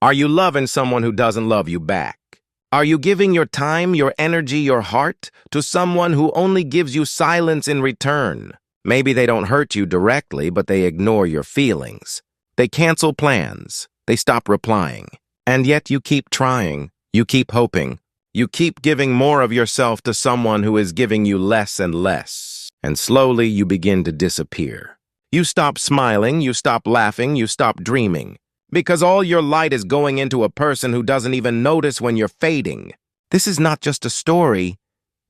Are you loving someone who doesn't love you back? Are you giving your time, your energy, your heart to someone who only gives you silence in return? Maybe they don't hurt you directly, but they ignore your feelings. They cancel plans. They stop replying. And yet you keep trying. You keep hoping. You keep giving more of yourself to someone who is giving you less and less. And slowly you begin to disappear. You stop smiling, you stop laughing, you stop dreaming. Because all your light is going into a person who doesn't even notice when you're fading. This is not just a story.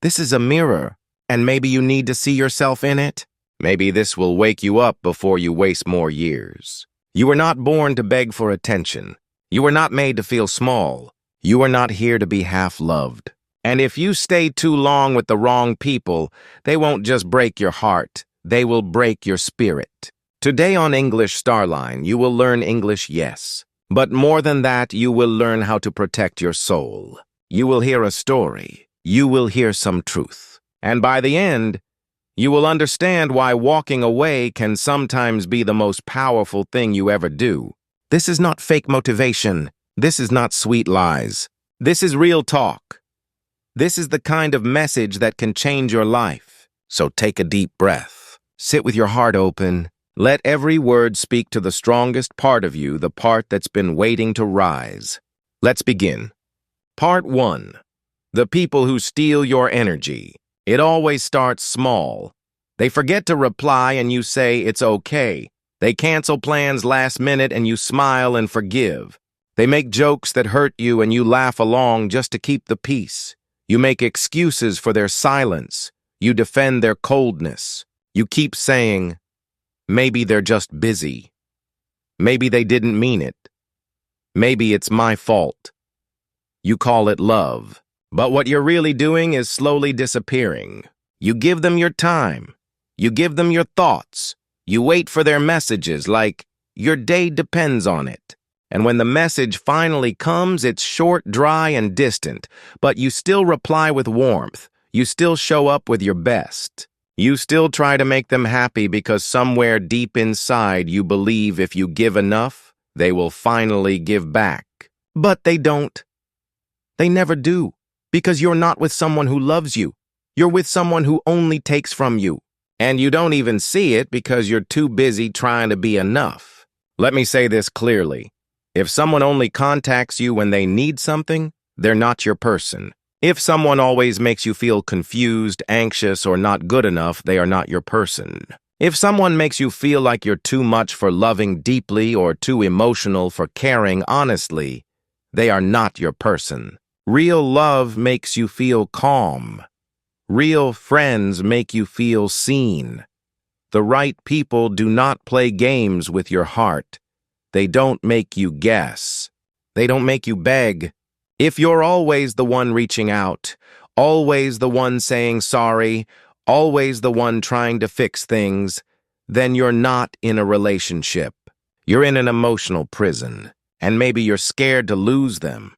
This is a mirror. And maybe you need to see yourself in it. Maybe this will wake you up before you waste more years. You were not born to beg for attention. You were not made to feel small. You are not here to be half-loved. And if you stay too long with the wrong people, they won't just break your heart. They will break your spirit. Today on English Starline, you will learn English, yes. But more than that, you will learn how to protect your soul. You will hear a story. You will hear some truth. And by the end, you will understand why walking away can sometimes be the most powerful thing you ever do. This is not fake motivation. This is not sweet lies. This is real talk. This is the kind of message that can change your life. So take a deep breath. Sit with your heart open. Let every word speak to the strongest part of you, the part that's been waiting to rise. Let's begin. Part 1. The people who steal your energy. It always starts small. They forget to reply and you say it's okay. They cancel plans last minute and you smile and forgive. They make jokes that hurt you and you laugh along just to keep the peace. You make excuses for their silence. You defend their coldness. You keep saying, maybe they're just busy. Maybe they didn't mean it. Maybe it's my fault. You call it love. But what you're really doing is slowly disappearing. You give them your time. You give them your thoughts. You wait for their messages like, your day depends on it. And when the message finally comes, it's short, dry, and distant. But you still reply with warmth. You still show up with your best. You still try to make them happy because somewhere deep inside you believe if you give enough, they will finally give back. But they don't. They never do. Because you're not with someone who loves you. You're with someone who only takes from you. And you don't even see it because you're too busy trying to be enough. Let me say this clearly. If someone only contacts you when they need something, they're not your person. If someone always makes you feel confused, anxious, or not good enough, they are not your person. If someone makes you feel like you're too much for loving deeply or too emotional for caring honestly, they are not your person. Real love makes you feel calm. Real friends make you feel seen. The right people do not play games with your heart. They don't make you guess. They don't make you beg. If you're always the one reaching out, always the one saying sorry, always the one trying to fix things, then you're not in a relationship. You're in an emotional prison, and maybe you're scared to lose them.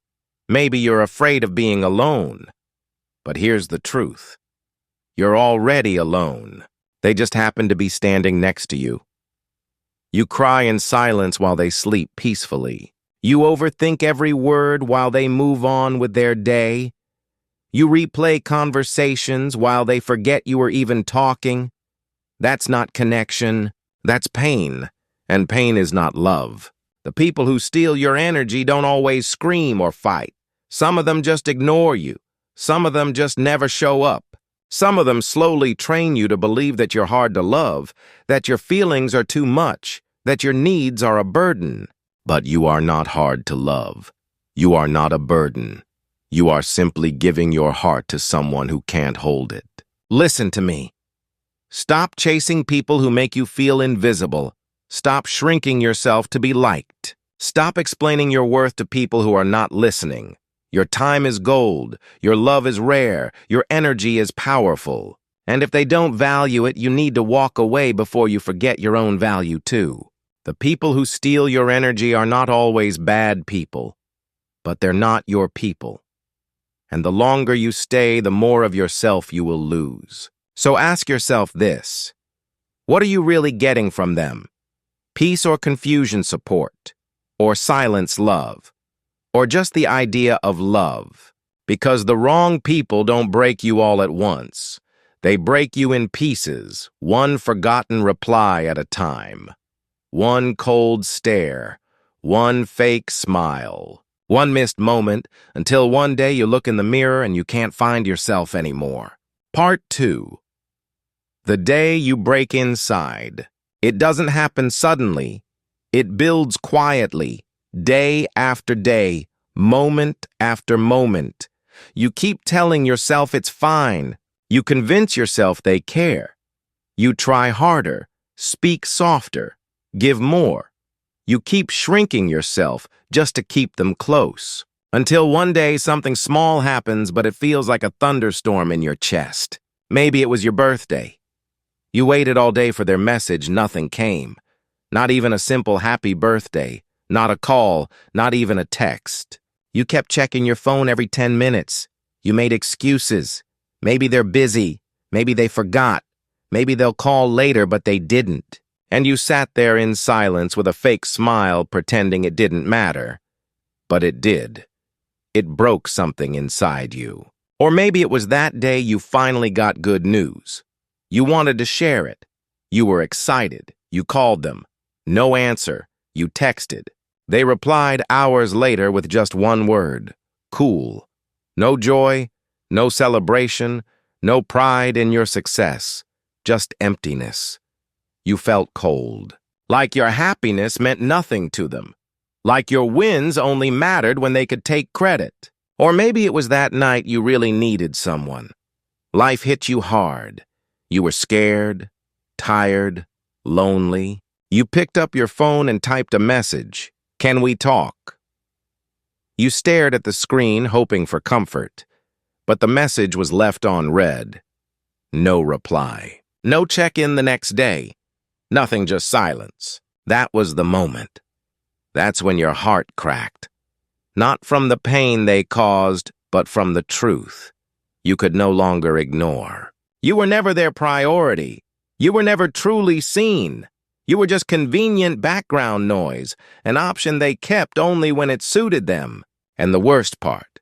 Maybe you're afraid of being alone. But here's the truth. You're already alone. They just happen to be standing next to you. You cry in silence while they sleep peacefully. You overthink every word while they move on with their day. You replay conversations while they forget you were even talking. That's not connection. That's pain. And pain is not love. The people who steal your energy don't always scream or fight. Some of them just ignore you. Some of them just never show up. Some of them slowly train you to believe that you're hard to love, that your feelings are too much, that your needs are a burden. But you are not hard to love. You are not a burden. You are simply giving your heart to someone who can't hold it. Listen to me. Stop chasing people who make you feel invisible. Stop shrinking yourself to be liked. Stop explaining your worth to people who are not listening. Your time is gold. Your love is rare. Your energy is powerful. And if they don't value it, you need to walk away before you forget your own value too. The people who steal your energy are not always bad people, but they're not your people. And the longer you stay, the more of yourself you will lose. So ask yourself this. What are you really getting from them? Peace or confusion support? Or silence love? or just the idea of love. Because the wrong people don't break you all at once. They break you in pieces, one forgotten reply at a time. One cold stare, one fake smile, one missed moment, until one day you look in the mirror and you can't find yourself anymore. Part 2. The day you break inside. It doesn't happen suddenly. It builds quietly, day after day, moment after moment. You keep telling yourself it's fine. You convince yourself they care. You try harder, speak softer, give more. You keep shrinking yourself just to keep them close. Until one day something small happens, but it feels like a thunderstorm in your chest. Maybe it was your birthday. You waited all day for their message, nothing came. Not even a simple happy birthday, not a call, not even a text. You kept checking your phone every 10 minutes. You made excuses. Maybe they're busy. Maybe they forgot. Maybe they'll call later, but they didn't. And you sat there in silence with a fake smile, pretending it didn't matter. But it did. It broke something inside you. Or maybe it was that day you finally got good news. You wanted to share it. You were excited. You called them. No answer. You texted. They replied hours later with just one word. Cool. No joy, no celebration, no pride in your success. Just emptiness. You felt cold. Like your happiness meant nothing to them. Like your wins only mattered when they could take credit. Or maybe it was that night you really needed someone. Life hit you hard. You were scared, tired, lonely. You picked up your phone and typed a message. Can we talk? You stared at the screen, hoping for comfort. But the message was left on read. No reply. No check-in the next day. Nothing, just silence. That was the moment. That's when your heart cracked. Not from the pain they caused, but from the truth. You could no longer ignore. You were never their priority. You were never truly seen. You were just convenient background noise, an option they kept only when it suited them. And the worst part,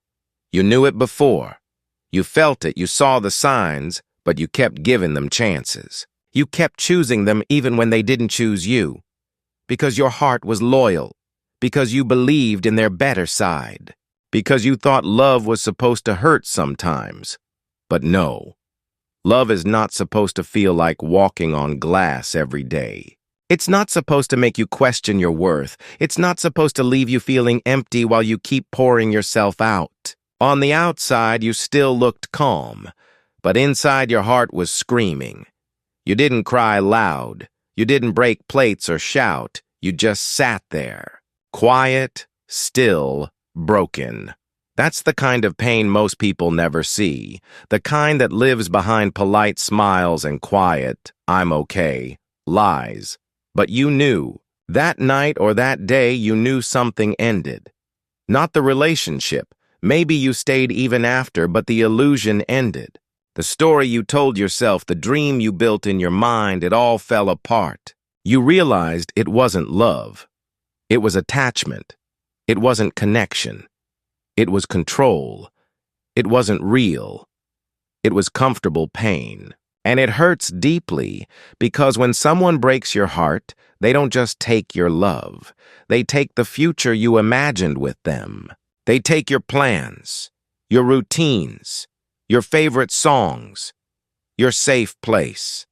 you knew it before. You felt it, you saw the signs, but you kept giving them chances. You kept choosing them even when they didn't choose you. Because your heart was loyal. Because you believed in their better side. Because you thought love was supposed to hurt sometimes. But no, love is not supposed to feel like walking on glass every day. It's not supposed to make you question your worth. It's not supposed to leave you feeling empty while you keep pouring yourself out. On the outside, you still looked calm, but inside your heart was screaming. You didn't cry loud. You didn't break plates or shout. You just sat there, quiet, still, broken. That's the kind of pain most people never see, the kind that lives behind polite smiles and quiet, "I'm okay," lies. But you knew, that night or that day you knew something ended. Not the relationship. Maybe you stayed even after, but the illusion ended. The story you told yourself, the dream you built in your mind, it all fell apart. You realized it wasn't love. It was attachment. It wasn't connection. It was control. It wasn't real. It was comfortable pain. And it hurts deeply because when someone breaks your heart, they don't just take your love. They take the future you imagined with them. They take your plans, your routines, your favorite songs, your safe place.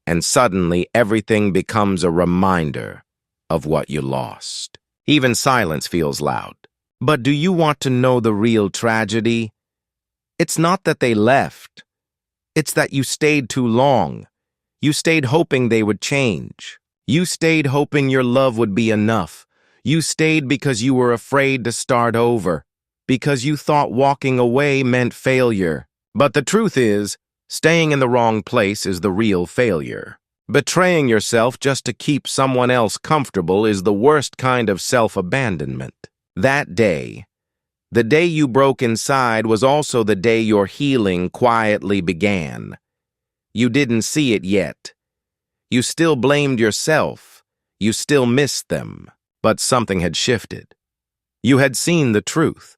And suddenly everything becomes a reminder of what you lost. Even silence feels loud. But do you want to know the real tragedy? It's not that they left. It's that you stayed too long. You stayed hoping they would change. You stayed hoping your love would be enough. You stayed because you were afraid to start over, because you thought walking away meant failure. But the truth is, staying in the wrong place is the real failure. Betraying yourself just to keep someone else comfortable is the worst kind of self-abandonment. That day, the day you broke inside, was also the day your healing quietly began. You didn't see it yet. You still blamed yourself. You still missed them. But something had shifted. You had seen the truth.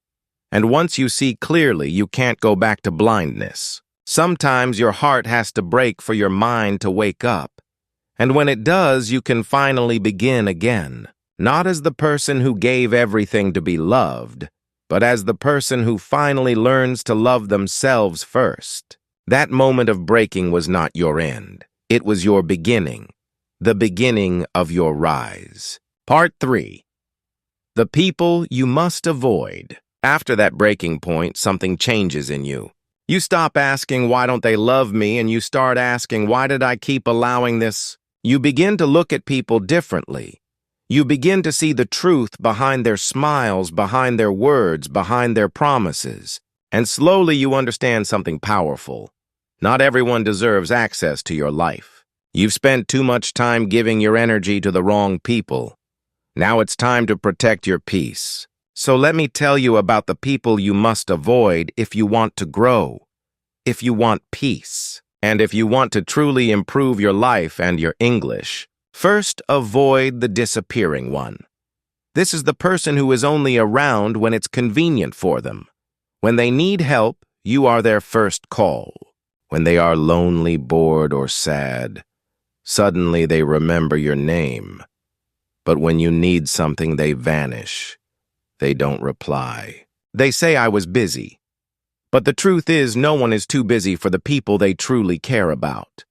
And once you see clearly, you can't go back to blindness. Sometimes your heart has to break for your mind to wake up. And when it does, you can finally begin again. Not as the person who gave everything to be loved, but as the person who finally learns to love themselves first. That moment of breaking was not your end. It was your beginning, the beginning of your rise. Part 3. The people you must avoid. After that breaking point, something changes in you. You stop asking, why don't they love me? And you start asking, why did I keep allowing this? You begin to look at people differently. You begin to see the truth behind their smiles, behind their words, behind their promises. And slowly you understand something powerful. Not everyone deserves access to your life. You've spent too much time giving your energy to the wrong people. Now it's time to protect your peace. So let me tell you about the people you must avoid if you want to grow, if you want peace, and if you want to truly improve your life and your English. First, avoid the disappearing one. This is the person who is only around when it's convenient for them. When they need help, you are their first call. When they are lonely, bored, or sad, suddenly they remember your name. But when you need something, they vanish. They don't reply. They say I was busy. But the truth is, no one is too busy for the people they truly care about.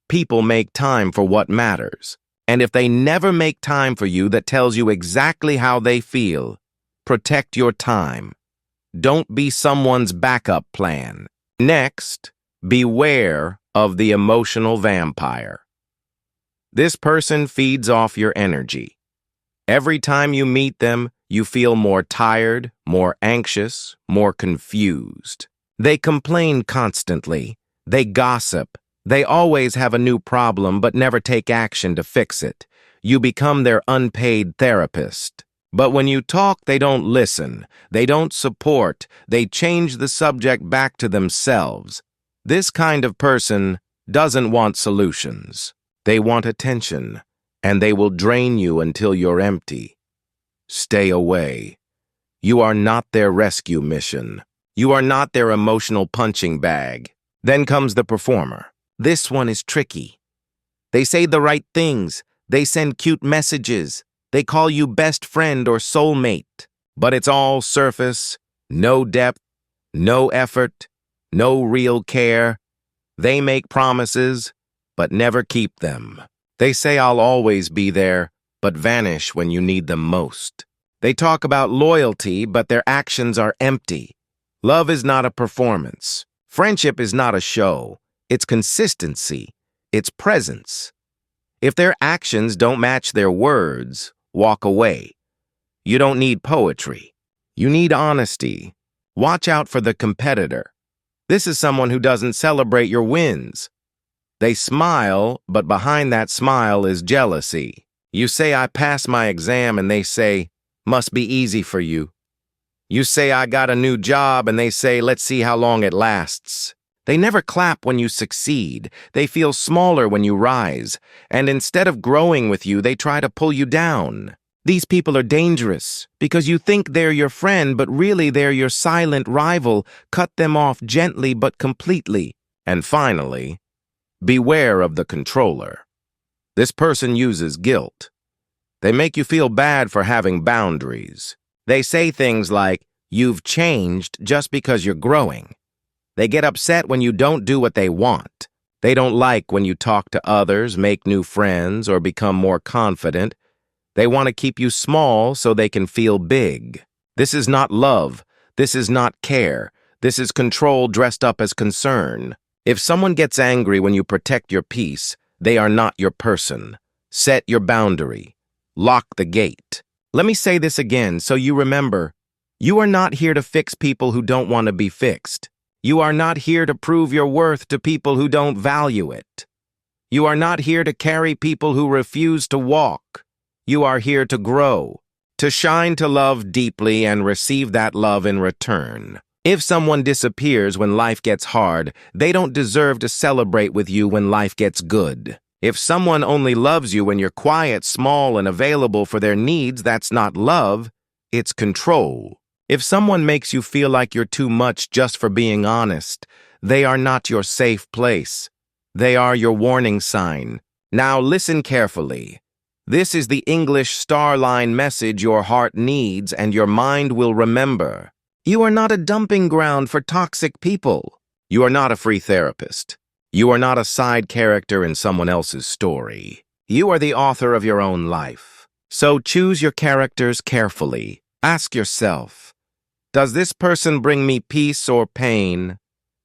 People make time for what matters. And if they never make time for you, that tells you exactly how they feel. Protect your time. Don't be someone's backup plan. Next, beware of the emotional vampire. This person feeds off your energy. Every time you meet them, you feel more tired, more anxious, more confused. They complain constantly. They gossip. They always have a new problem but never take action to fix it. You become their unpaid therapist. But when you talk, they don't listen. They don't support. They change the subject back to themselves. This kind of person doesn't want solutions. They want attention, and they will drain you until you're empty. Stay away. You are not their rescue mission. You are not their emotional punching bag. Then comes the performer. This one is tricky. They say the right things. They send cute messages. They call you best friend or soulmate. But it's all surface, no depth, no effort, no real care. They make promises, but never keep them. They say I'll always be there, but vanish when you need them most. They talk about loyalty, but their actions are empty. Love is not a performance. Friendship is not a show. It's consistency. It's presence. If their actions don't match their words, walk away. You don't need poetry. You need honesty. Watch out for the competitor. This is someone who doesn't celebrate your wins. They smile, but behind that smile is jealousy. You say, I passed my exam, and they say, must be easy for you. You say, I got a new job, and they say, let's see how long it lasts. They never clap when you succeed. They feel smaller when you rise. And instead of growing with you, they try to pull you down. These people are dangerous because you think they're your friend, but really they're your silent rival. Cut them off gently but completely. And finally, beware of the controller. This person uses guilt. They make you feel bad for having boundaries. They say things like, you've changed just because you're growing. They get upset when you don't do what they want. They don't like when you talk to others, make new friends, or become more confident. They want to keep you small so they can feel big. This is not love. This is not care. This is control dressed up as concern. If someone gets angry when you protect your peace, they are not your person. Set your boundary. Lock the gate. Let me say this again so you remember. You are not here to fix people who don't want to be fixed. You are not here to prove your worth to people who don't value it. You are not here to carry people who refuse to walk. You are here to grow, to shine, to love deeply and receive that love in return. If someone disappears when life gets hard, they don't deserve to celebrate with you when life gets good. If someone only loves you when you're quiet, small, and available for their needs, that's not love, it's control. If someone makes you feel like you're too much just for being honest, they are not your safe place. They are your warning sign. Now listen carefully. This is the English Starline message your heart needs and your mind will remember. You are not a dumping ground for toxic people. You are not a free therapist. You are not a side character in someone else's story. You are the author of your own life. So choose your characters carefully. Ask yourself, does this person bring me peace or pain?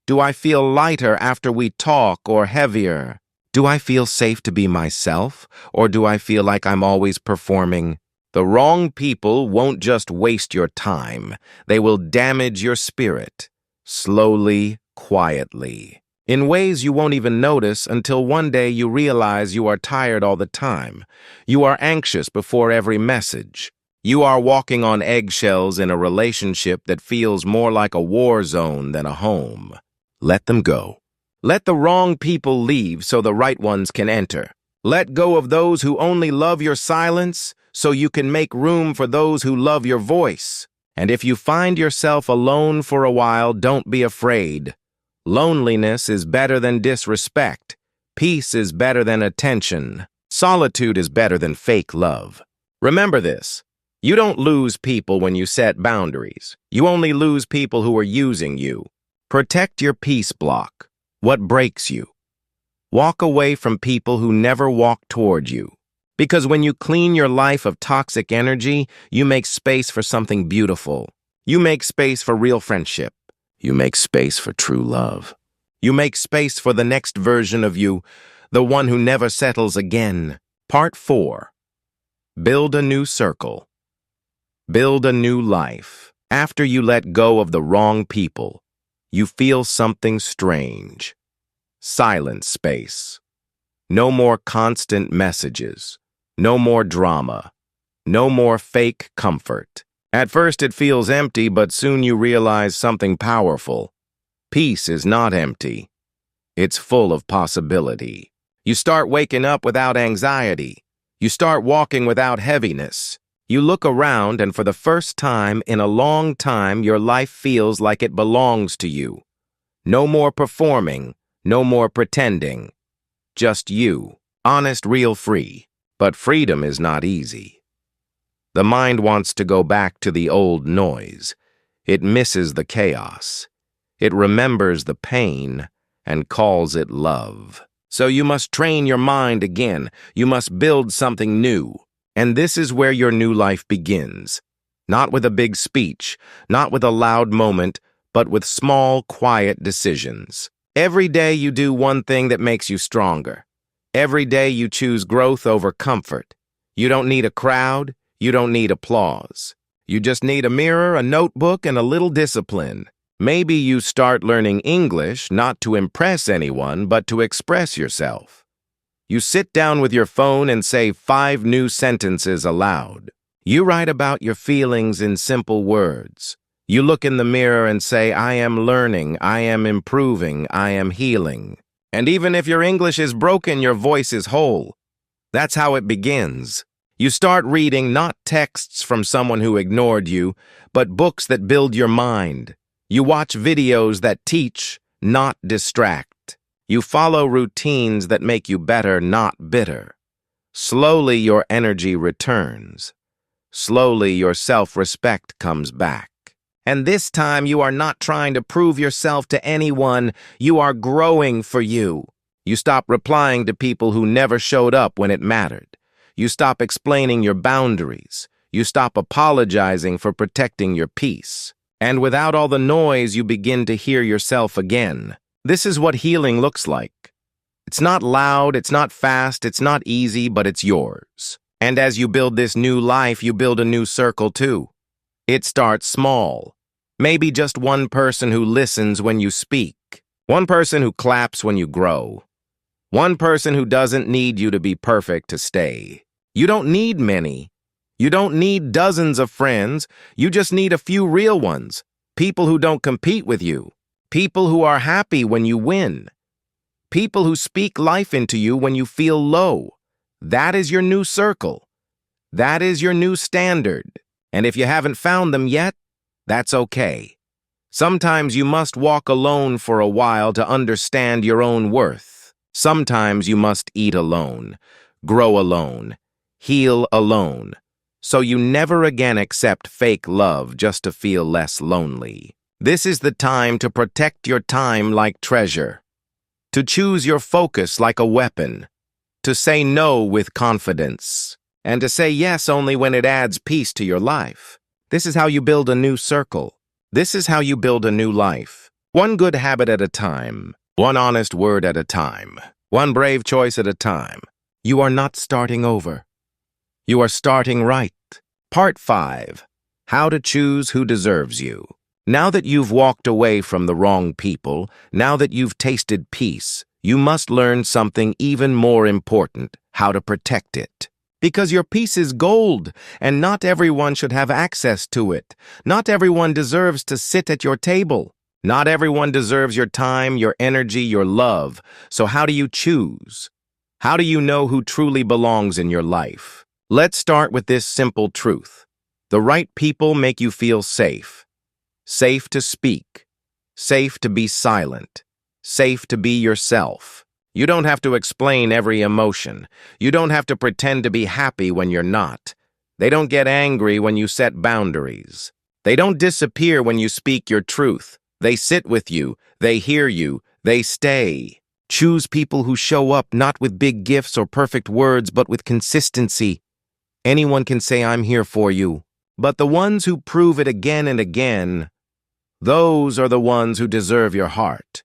Do I feel lighter after we talk or heavier? Do I feel safe to be myself, or do I feel like I'm always performing? The wrong people won't just waste your time. They will damage your spirit, slowly, quietly, in ways you won't even notice until one day you realize you are tired all the time. You are anxious before every message. You are walking on eggshells in a relationship that feels more like a war zone than a home. Let them go. Let the wrong people leave so the right ones can enter. Let go of those who only love your silence so you can make room for those who love your voice. And if you find yourself alone for a while, don't be afraid. Loneliness is better than disrespect. Peace is better than attention. Solitude is better than fake love. Remember this. You don't lose people when you set boundaries. You only lose people who are using you. Protect your peace block. What breaks you? Walk away from people who never walk toward you. Because when you clean your life of toxic energy, you make space for something beautiful. You make space for real friendship. You make space for true love. You make space for the next version of you, the one who never settles again. Part 4. Build a new circle. Build a new life. After you let go of the wrong people, you feel something strange. Silent space. No more constant messages. No more drama. No more fake comfort. At first it feels empty, but soon you realize something powerful. Peace is not empty. It's full of possibility. You start waking up without anxiety. You start walking without heaviness. You look around, and for the first time in a long time, your life feels like it belongs to you. No more performing, no more pretending. Just you, honest, real, free. But freedom is not easy. The mind wants to go back to the old noise. It misses the chaos. It remembers the pain and calls it love. So you must train your mind again. You must build something new. And this is where your new life begins. Not with a big speech, not with a loud moment, but with small, quiet decisions. Every day you do one thing that makes you stronger. Every day you choose growth over comfort. You don't need a crowd. You don't need applause. You just need a mirror, a notebook, and a little discipline. Maybe you start learning English not to impress anyone, but to express yourself. You sit down with your phone and say 5 new sentences aloud. You write about your feelings in simple words. You look in the mirror and say, I am learning, I am improving, I am healing. And even if your English is broken, your voice is whole. That's how it begins. You start reading not texts from someone who ignored you, but books that build your mind. You watch videos that teach, not distract. You follow routines that make you better, not bitter. Slowly, your energy returns. Slowly, your self-respect comes back. And this time, you are not trying to prove yourself to anyone. You are growing for you. You stop replying to people who never showed up when it mattered. You stop explaining your boundaries. You stop apologizing for protecting your peace. And without all the noise, you begin to hear yourself again. This is what healing looks like. It's not loud, it's not fast, it's not easy, but it's yours. And as you build this new life, you build a new circle too. It starts small. Maybe just one person who listens when you speak. One person who claps when you grow. One person who doesn't need you to be perfect to stay. You don't need many. You don't need dozens of friends. You just need a few real ones. People who don't compete with you. People who are happy when you win. People who speak life into you when you feel low. That is your new circle. That is your new standard. And if you haven't found them yet, that's okay. Sometimes you must walk alone for a while to understand your own worth. Sometimes you must eat alone, grow alone, heal alone, so you never again accept fake love just to feel less lonely. This is the time to protect your time like treasure, to choose your focus like a weapon, to say no with confidence, and to say yes only when it adds peace to your life. This is how you build a new circle. This is how you build a new life. One good habit at a time, one honest word at a time, one brave choice at a time. You are not starting over. You are starting right. Part 5. How to choose who deserves you. Now that you've walked away from the wrong people, now that you've tasted peace, you must learn something even more important: how to protect it. Because your peace is gold, and not everyone should have access to it. Not everyone deserves to sit at your table. Not everyone deserves your time, your energy, your love. So how do you choose? How do you know who truly belongs in your life? Let's start with this simple truth. The right people make you feel safe. Safe to speak. Safe to be silent. Safe to be yourself. You don't have to explain every emotion. You don't have to pretend to be happy when you're not. They don't get angry when you set boundaries. They don't disappear when you speak your truth. They sit with you. They hear you. They stay. Choose people who show up not with big gifts or perfect words, but with consistency. Anyone can say, "I'm here for you." But the ones who prove it again and again, those are the ones who deserve your heart.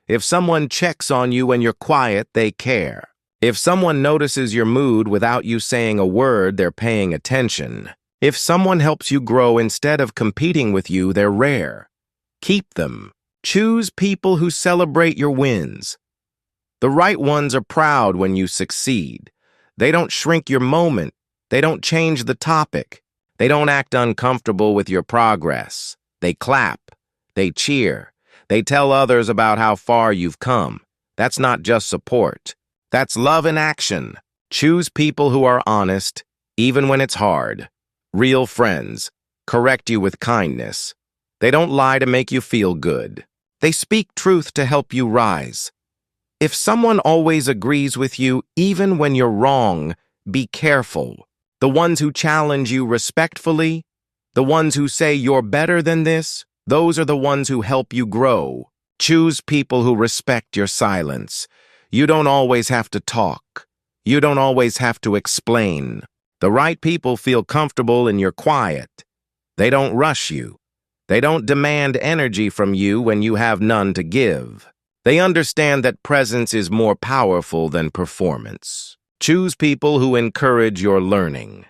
If someone checks on you when you're quiet, they care. If someone notices your mood without you saying a word, they're paying attention. If someone helps you grow instead of competing with you, they're rare. Keep them. Choose people who celebrate your wins. The right ones are proud when you succeed. They don't shrink your moment. They don't change the topic. They don't act uncomfortable with your progress. They clap. They cheer. They tell others about how far you've come. That's not just support. That's love in action. Choose people who are honest, even when it's hard. Real friends. Correct you with kindness. They don't lie to make you feel good. They speak truth to help you rise. If someone always agrees with you, even when you're wrong, be careful. The ones who challenge you respectfully, the ones who say you're better than this, those are the ones who help you grow. Choose people who respect your silence. You don't always have to talk. You don't always have to explain. The right people feel comfortable in your quiet. They don't rush you. They don't demand energy from you when you have none to give. They understand that presence is more powerful than performance. Choose people who encourage your learning.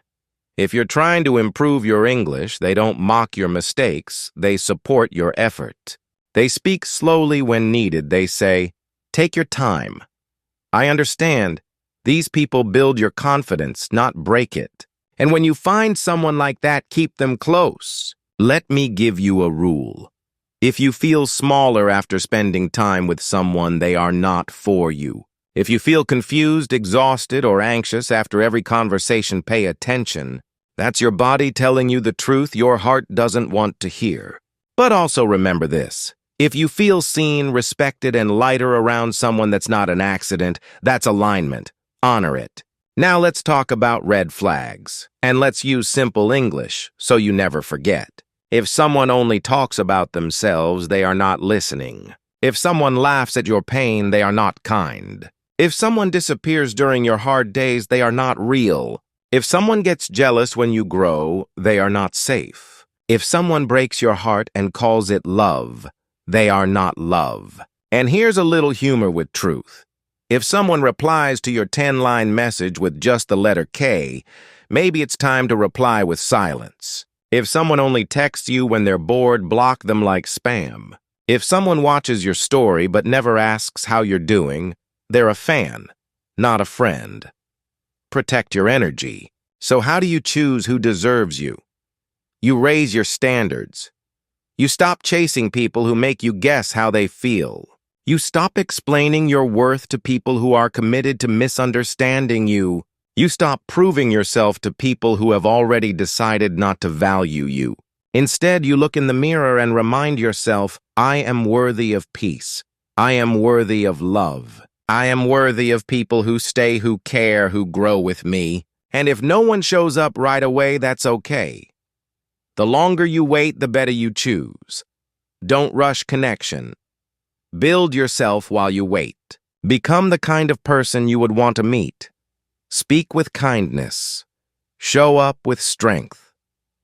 If you're trying to improve your English, they don't mock your mistakes, they support your effort. They speak slowly when needed. They say, "Take your time." I understand. These people build your confidence, not break it. And when you find someone like that, keep them close. Let me give you a rule. If you feel smaller after spending time with someone, they are not for you. If you feel confused, exhausted, or anxious after every conversation, pay attention. That's your body telling you the truth your heart doesn't want to hear. But also remember this. If you feel seen, respected, and lighter around someone, that's not an accident. That's alignment. Honor it. Now let's talk about red flags. And let's use simple English so you never forget. If someone only talks about themselves, they are not listening. If someone laughs at your pain, they are not kind. If someone disappears during your hard days, they are not real. If someone gets jealous when you grow, they are not safe. If someone breaks your heart and calls it love, they are not love. And here's a little humor with truth. If someone replies to your 10-line message with just the letter K, maybe it's time to reply with silence. If someone only texts you when they're bored, block them like spam. If someone watches your story but never asks how you're doing, they're a fan, not a friend. Protect your energy. So how do you choose who deserves you? You raise your standards. You stop chasing people who make you guess how they feel. You stop explaining your worth to people who are committed to misunderstanding you. You stop proving yourself to people who have already decided not to value you. Instead, you look in the mirror and remind yourself, I am worthy of peace. I am worthy of love. I am worthy of people who stay, who care, who grow with me. And if no one shows up right away, that's okay. The longer you wait, the better you choose. Don't rush connection. Build yourself while you wait. Become the kind of person you would want to meet. Speak with kindness. Show up with strength.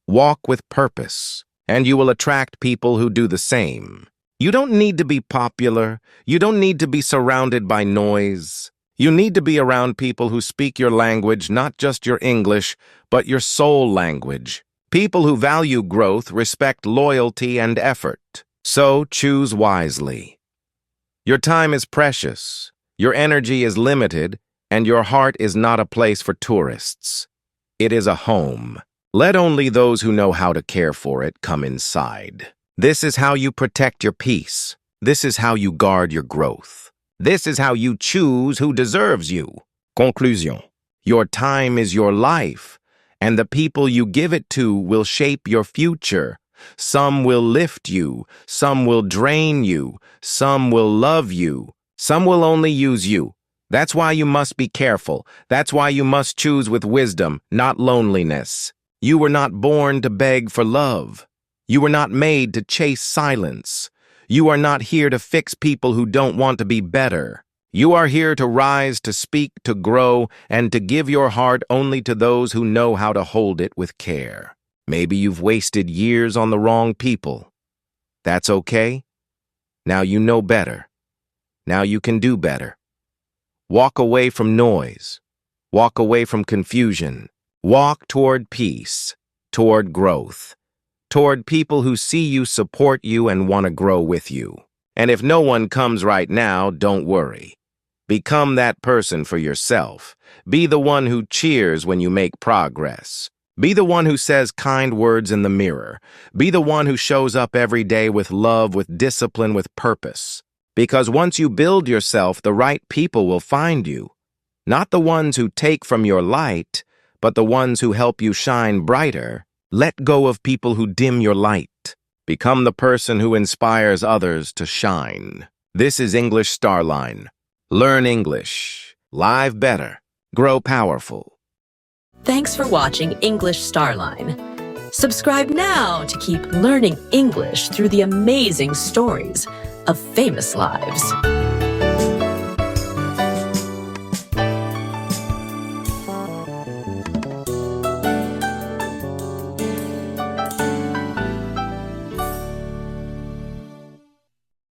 Walk with purpose, and you will attract people who do the same. You don't need to be popular. You don't need to be surrounded by noise. You need to be around people who speak your language, not just your English, but your soul language. People who value growth, respect loyalty, and effort. So choose wisely. Your time is precious, your energy is limited, and your heart is not a place for tourists. It is a home. Let only those who know how to care for it come inside. This is how you protect your peace. This is how you guard your growth. This is how you choose who deserves you. Conclusion. Your time is your life, and the people you give it to will shape your future. Some will lift you, some will drain you, some will love you, some will only use you. That's why you must be careful. That's why you must choose with wisdom, not loneliness. You were not born to beg for love. You were not made to chase silence. You are not here to fix people who don't want to be better. You are here to rise, to speak, to grow, and to give your heart only to those who know how to hold it with care. Maybe you've wasted years on the wrong people. That's okay. Now you know better. Now you can do better. Walk away from noise. Walk away from confusion. Walk toward peace, toward growth, toward people who see you, support you, and want to grow with you. And if no one comes right now, don't worry. Become that person for yourself. Be the one who cheers when you make progress. Be the one who says kind words in the mirror. Be the one who shows up every day with love, with discipline, with purpose. Because once you build yourself, the right people will find you. Not the ones who take from your light, but the ones who help you shine brighter. Let go of people who dim your light. Become the person who inspires others to shine. This is English Starline. Learn English. Live better. Grow powerful. Thanks for watching English Starline. Subscribe now to keep learning English through the amazing stories of famous lives.